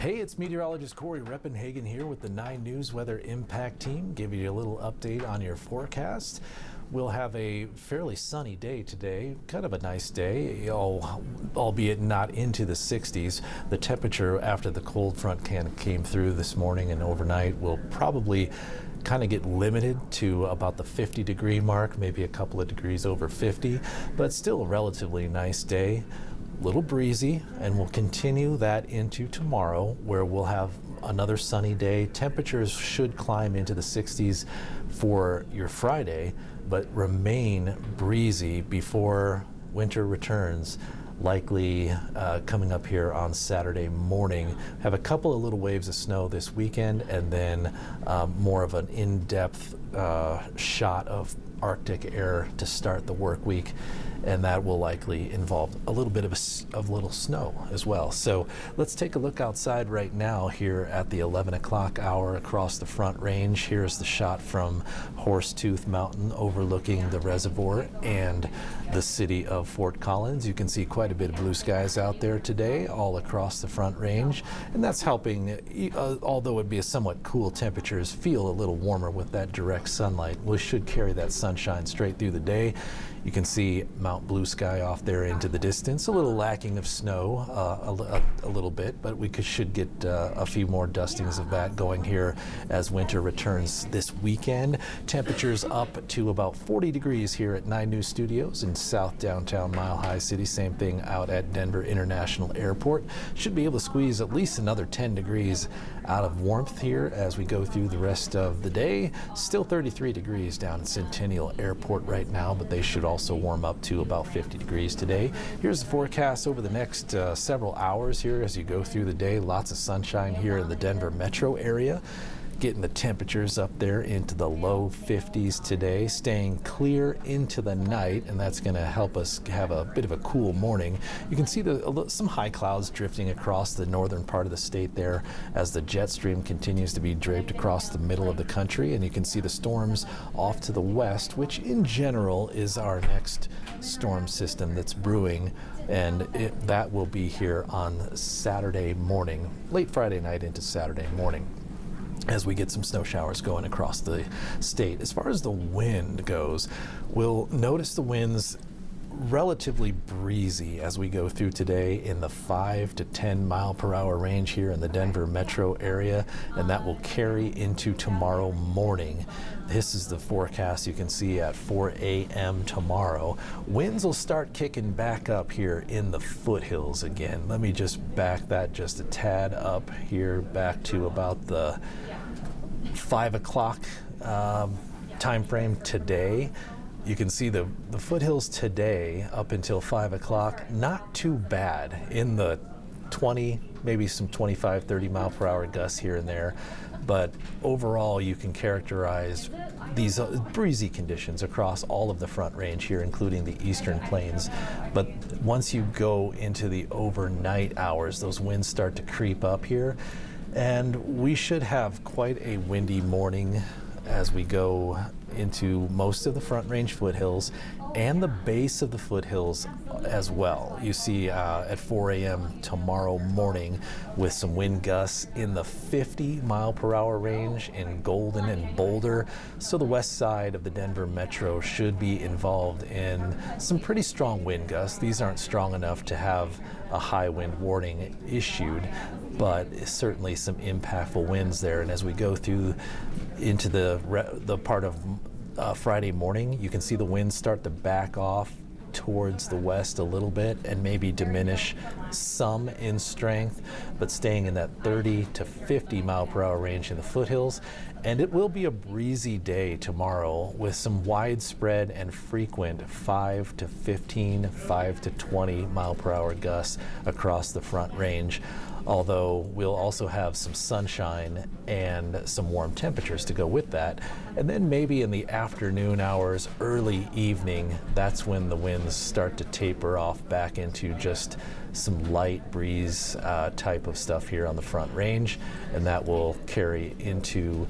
Hey, it's meteorologist Corey Reppenhagen here with the 9 News Weather Impact Team, giving you a little update on your forecast. We'll have a fairly sunny day today, kind of a nice day, albeit not into the 60s. The temperature after the cold front came through this morning and overnight will probably kind of get limited to about the 50-degree mark, maybe a couple of degrees over 50, but still a relatively nice day. Little breezy, and we'll continue that into tomorrow, where we'll have another sunny day. Temperatures should climb into the 60s for your Friday, but remain breezy before winter returns, likely coming up here on Saturday morning. Have a couple of little waves of snow this weekend, and then more of an in-depth shot of Arctic air to start the work week, and that will likely involve a little bit of little snow as well. So let's take a look outside right now here at the 11 o'clock hour across the Front Range. Here's the shot from Horsetooth Mountain overlooking the reservoir and the city of Fort Collins. You can see quite a bit of blue skies out there today all across the Front Range, and that's helping, although it'd be a somewhat cool temperatures, feel a little warmer with that direct sunlight. We should carry that sunshine straight through the day. You can see Mount Blue Sky off there into the distance, a little lacking of snow, a little bit, but we should get a few more dustings of that going here as winter returns this weekend. Temperatures up to about 40 degrees here at 9 News Studios in South Downtown Mile High City. Same thing out at Denver International Airport. Should be able to squeeze at least another 10 degrees out of warmth here as we go through the rest of the day. Still 33 degrees down at Centennial Airport right now, but they should also warm up to about 50 degrees today. Here's the forecast over the next several hours here as you go through the day. Lots of sunshine here in the Denver metro area. Getting the temperatures up there into the low 50s today, staying clear into the night, and that's going to help us have a bit of a cool morning. You can see some high clouds drifting across the northern part of the state there as the jet stream continues to be draped across the middle of the country, and you can see the storms off to the west, which in general is our next storm system that's brewing, and that will be here on Saturday morning, late Friday night into Saturday morning, as we get some snow showers going across the state. As far as the wind goes, we'll notice the winds relatively breezy as we go through today in the 5 to 10 mile per hour range here in the Denver metro area, and that will carry into tomorrow morning. This is the forecast you can see at 4 a.m. tomorrow. Winds will start kicking back up here in the foothills again. Let me just back that just a tad up here, back to about the 5 o'clock time frame today. You can see the foothills today up until 5 o'clock, not too bad, in the 20, maybe some 25, 30 mile per hour gusts here and there. But overall, you can characterize these breezy conditions across all of the Front Range here, including the eastern plains. But once you go into the overnight hours, those winds start to creep up here, and we should have quite a windy morning as we go into most of the Front Range foothills and the base of the foothills as well. You see at 4 a.m. tomorrow morning with some wind gusts in the 50 mile per hour range in Golden and Boulder. So the west side of the Denver metro should be involved in some pretty strong wind gusts. These aren't strong enough to have a high wind warning issued, but certainly some impactful winds there. And as we go through into the part of Friday morning, you can see the winds start to back off towards the west a little bit and maybe diminish some in strength, but staying in that 30 to 50 mile per hour range in the foothills. And it will be a breezy day tomorrow with some widespread and frequent 5 to 15, 5 to 20 mile per hour gusts across the Front Range. Although we'll also have some sunshine and some warm temperatures to go with that. And then maybe in the afternoon hours, early evening, that's when the winds start to taper off back into just some light breeze type of stuff here on the Front Range, and that will carry into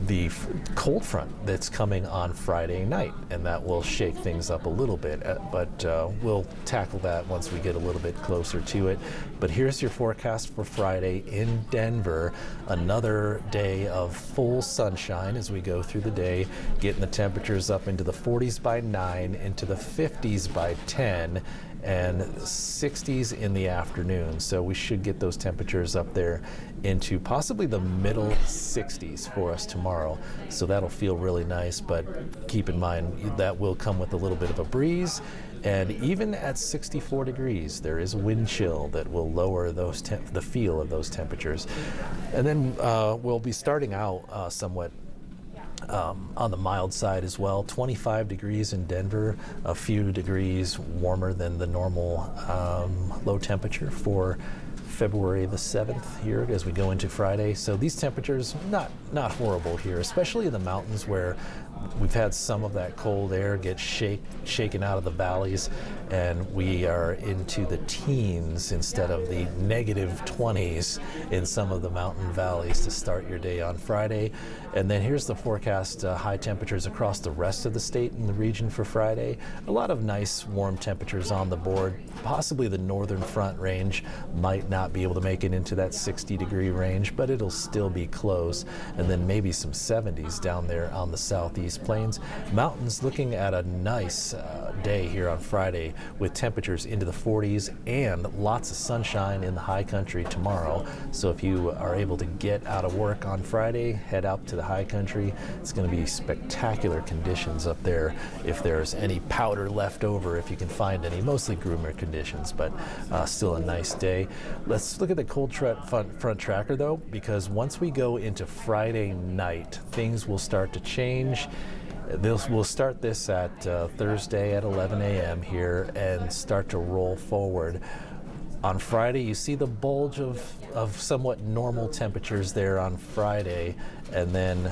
the cold front that's coming on Friday night, and that will shake things up a little bit, but we'll tackle that once we get a little bit closer to it. But here's your forecast for Friday in Denver. Another day of full sunshine as we go through the day, getting the temperatures up into the 40s by 9, into the 50s by 10, and 60s in the afternoon. So we should get those temperatures up there into possibly the middle 60s for us tomorrow. So that'll feel really nice, but keep in mind that will come with a little bit of a breeze. And even at 64 degrees, there is a wind chill that will lower those the feel of those temperatures. And then we'll be starting out somewhat on the mild side as well. 25 degrees in Denver, a few degrees warmer than the normal low temperature for February the 7th here as we go into Friday. So these temperatures not horrible here, especially in the mountains where we've had some of that cold air get shaken out of the valleys, and we are into the teens instead of the negative 20s in some of the mountain valleys to start your day on Friday. And then here's the forecast, high temperatures across the rest of the state and the region for Friday. A lot of nice warm temperatures on the board. Possibly the northern Front Range might not be able to make it into that 60-degree range, but it'll still be close. And then maybe some 70s down there on the southeast plains. Mountains looking at a nice day here on Friday with temperatures into the 40s and lots of sunshine in the high country tomorrow. So if you are able to get out of work on Friday, head out to the high country. It's going to be spectacular conditions up there if there's any powder left over, if you can find any, mostly groomer conditions, but still a nice day. Let's look at the cold front tracker though, because once we go into Friday night, things will start to change. We'll start this at Thursday at 11 a.m. here and start to roll forward. On Friday, you see the bulge of somewhat normal temperatures there on Friday, and then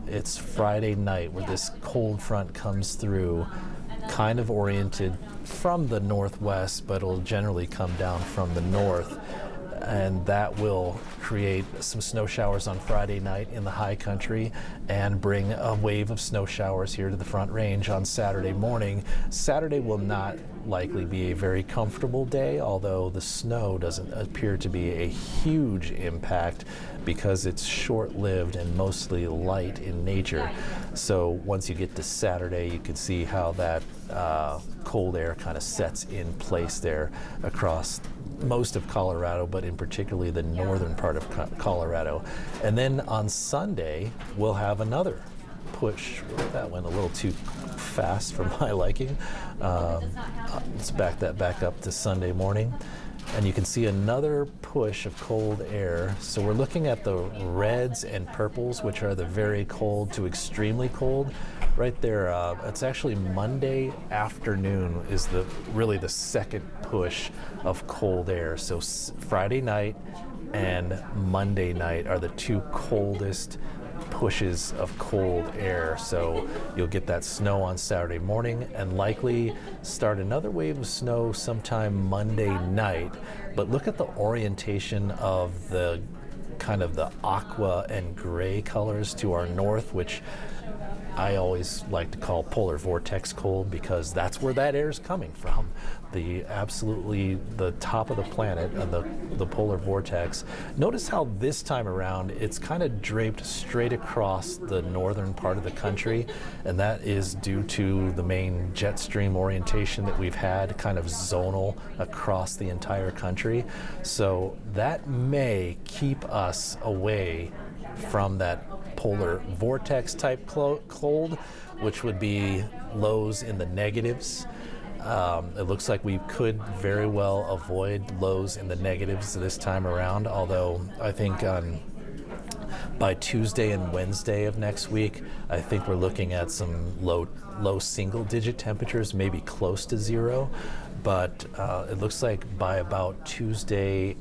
it's Friday night where this cold front comes through, kind of oriented from the northwest, but it'll generally come down from the north. And that will create some snow showers on Friday night in the high country and bring a wave of snow showers here to the Front Range on Saturday morning. Saturday will not likely be a very comfortable day, although the snow doesn't appear to be a huge impact because it's short-lived and mostly light in nature. So once you get to Saturday, you can see how that cold air kind of sets in place there across most of Colorado, but in particularly the northern part of Colorado. And then on Sunday, we'll have another push. That went a little too fast for my liking. Let's back that back up to Sunday morning. And you can see another push of cold air. So we're looking at the reds and purples, which are the very cold to extremely cold. Right there, it's actually Monday afternoon is really the second push of cold air. So Friday night and Monday night are the two coldest pushes of cold air. So you'll get that snow on Saturday morning and likely start another wave of snow sometime Monday night. But look at the orientation of the kind of the aqua and gray colors to our north, which I always like to call polar vortex cold because that's where that air is coming from. The top of the planet, the polar vortex. Notice how this time around it's kind of draped straight across the northern part of the country, and that is due to the main jet stream orientation that we've had, kind of zonal across the entire country. So that may keep us away from that polar vortex type cold, which would be lows in the negatives. It looks like we could very well avoid lows in the negatives this time around, although I think by Tuesday and Wednesday of next week, I think we're looking at some low single-digit temperatures, maybe close to zero. But it looks like by about Tuesday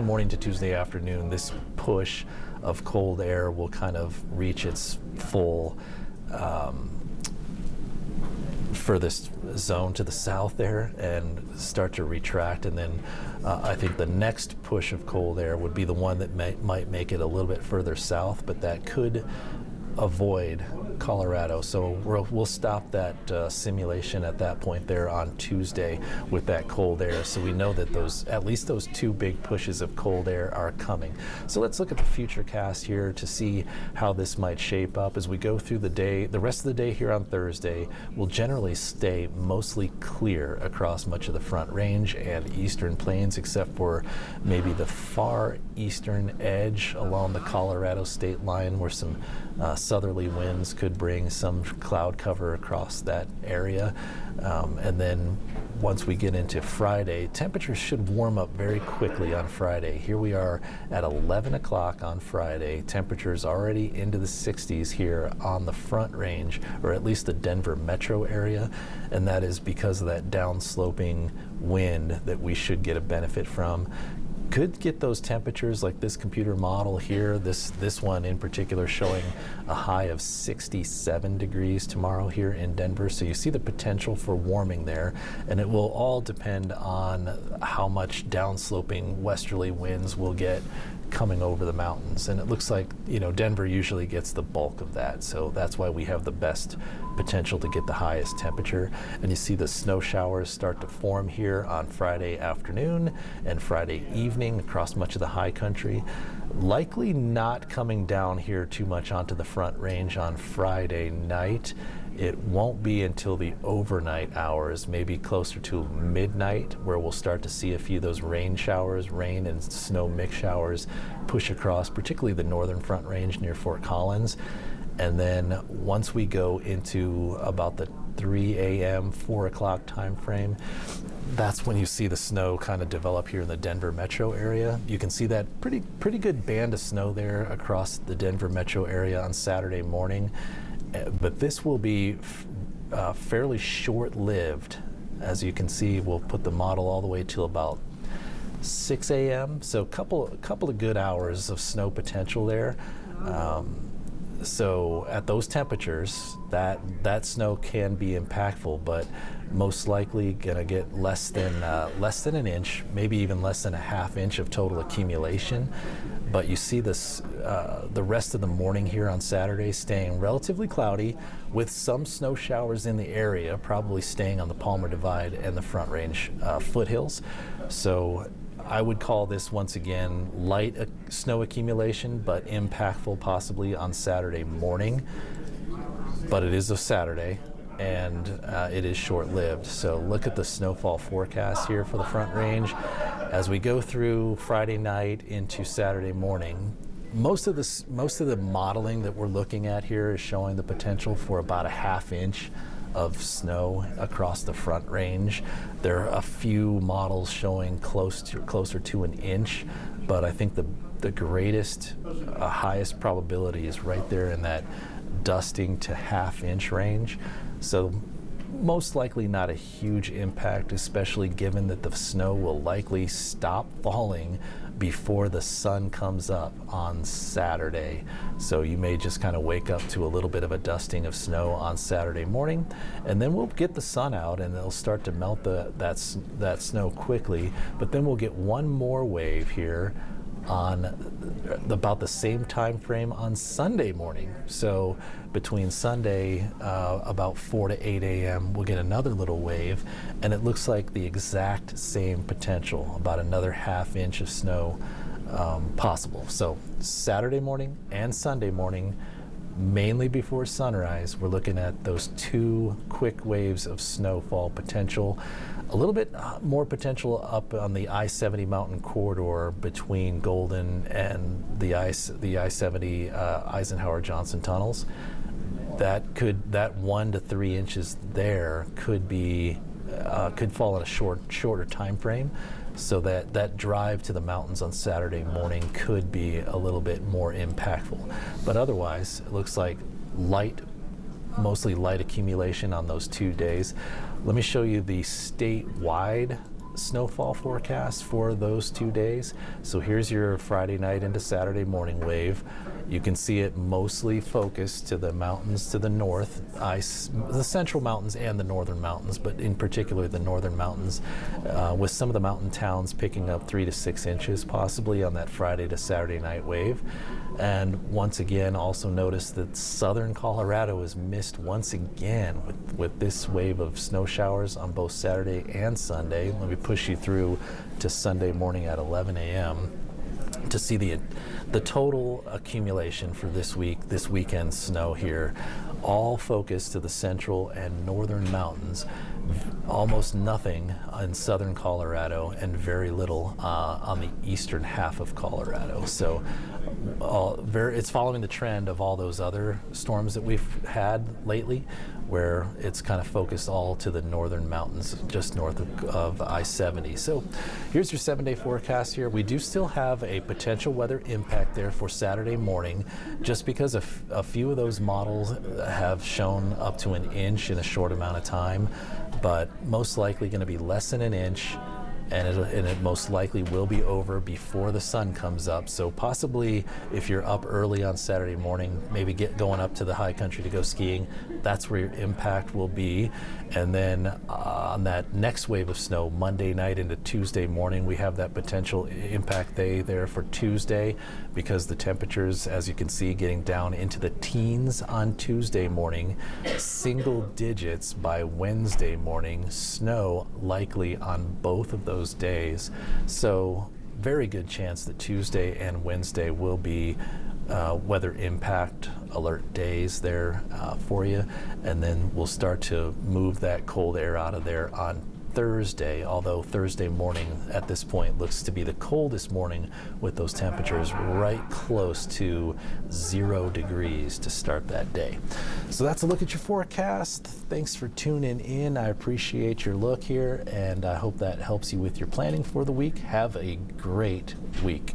morning to Tuesday afternoon, this push of cold air will kind of reach its full furthest zone to the south there and start to retract. And then I think the next push of cold air would be the one that might make it a little bit further south, but that could avoid Colorado. So we'll stop that simulation at that point there on Tuesday with that cold air. So we know that at least those two big pushes of cold air are coming. So let's look at the Futurecast here to see how this might shape up as we go through the day. The rest of the day here on Thursday will generally stay mostly clear across much of the Front Range and eastern plains, except for maybe the far eastern edge along the Colorado state line where some southerly winds could bring some cloud cover across that area. And then once we get into Friday, temperatures should warm up very quickly on Friday. Here we are at 11 o'clock on Friday. Temperatures already into the 60s here on the Front Range, or at least the Denver metro area. And that is because of that downsloping wind that we should get a benefit from. Could get those temperatures like this computer model here, this one in particular showing a high of 67 degrees tomorrow here in Denver. So you see the potential for warming there, and it will all depend on how much downsloping westerly winds we'll get coming over the mountains. And it looks like, Denver usually gets the bulk of that. So that's why we have the best potential to get the highest temperature. And you see the snow showers start to form here on Friday afternoon and Friday evening across much of the high country. Likely not coming down here too much onto the Front Range on Friday night. It won't be until the overnight hours, maybe closer to midnight, where we'll start to see a few of those rain and snow mix showers push across, particularly the northern Front Range near Fort Collins. And then once we go into about the 3 a.m., 4 o'clock time frame, that's when you see the snow kind of develop here in the Denver metro area. You can see that pretty good band of snow there across the Denver metro area on Saturday morning. But this will be fairly short-lived. As you can see, we'll put the model all the way till about 6 a.m. So a couple of good hours of snow potential there. So at those temperatures, that snow can be impactful, but most likely gonna get less than an inch, maybe even less than a half inch of total accumulation. But you see this, the rest of the morning here on Saturday staying relatively cloudy with some snow showers in the area, probably staying on the Palmer Divide and the Front Range foothills. So I would call this once again light snow accumulation, but impactful possibly on Saturday morning. But it is a Saturday, and it is short-lived. So look at the snowfall forecast here for the Front Range. As we go through Friday night into Saturday morning, most of the modeling that we're looking at here is showing the potential for about a half inch of snow across the Front Range. There are a few models showing closer to an inch, but I think the greatest, highest probability is right there in that dusting to half inch range. So most likely not a huge impact, especially given that the snow will likely stop falling before the sun comes up on Saturday. So you may just kind of wake up to a little bit of a dusting of snow on Saturday morning, and then we'll get the sun out and it'll start to melt that snow quickly. But then we'll get one more wave here on about the same time frame on Sunday morning. So between Sunday about 4 to 8 a.m. we'll get another little wave, and it looks like the exact same potential, about another half inch of snow possible. So Saturday morning and Sunday morning, mainly before sunrise, we're looking at those two quick waves of snowfall potential. A little bit more potential up on the I-70 mountain corridor between Golden and the I-70 Eisenhower Johnson tunnels. That 1 to 3 inches there could fall in a shorter time frame. So that drive to the mountains on Saturday morning could be a little bit more impactful. But otherwise, it looks like mostly light accumulation on those 2 days. Let me show you the statewide snowfall forecast for those 2 days. So here's your Friday night into Saturday morning wave. You can see it mostly focused to the mountains to the north, the central mountains and the northern mountains, but in particular the northern mountains, with some of the mountain towns picking up 3 to 6 inches possibly on that Friday to Saturday night wave. And once again, also notice that southern Colorado is missed once again with this wave of snow showers on both Saturday and Sunday. Let me push you through to Sunday morning at 11 a.m. to see the total accumulation for this weekend snow here, all focused to the central and northern mountains. Almost nothing in southern Colorado and very little on the eastern half of Colorado. So it's following the trend of all those other storms that we've had lately, where it's kind of focused all to the northern mountains just north of I-70. So here's your 7-day forecast here. We do still have a potential weather impact there for Saturday morning, just because a few of those models have shown up to an inch in a short amount of time, but most likely going to be less than an inch. And it most likely will be over before the sun comes up. So possibly if you're up early on Saturday morning, maybe going up to the high country to go skiing, that's where your impact will be. And then on that next wave of snow, Monday night into Tuesday morning, we have that potential impact day there for Tuesday, because the temperatures, as you can see, getting down into the teens on Tuesday morning, single digits by Wednesday morning, snow likely on both of those days. So very good chance that Tuesday and Wednesday will be weather impact alert days there for you, and then we'll start to move that cold air out of there on Thursday, although Thursday morning at this point looks to be the coldest morning, with those temperatures right close to 0 degrees to start that day. So that's a look at your forecast. Thanks for tuning in. I appreciate your look here, and I hope that helps you with your planning for the week. Have a great week.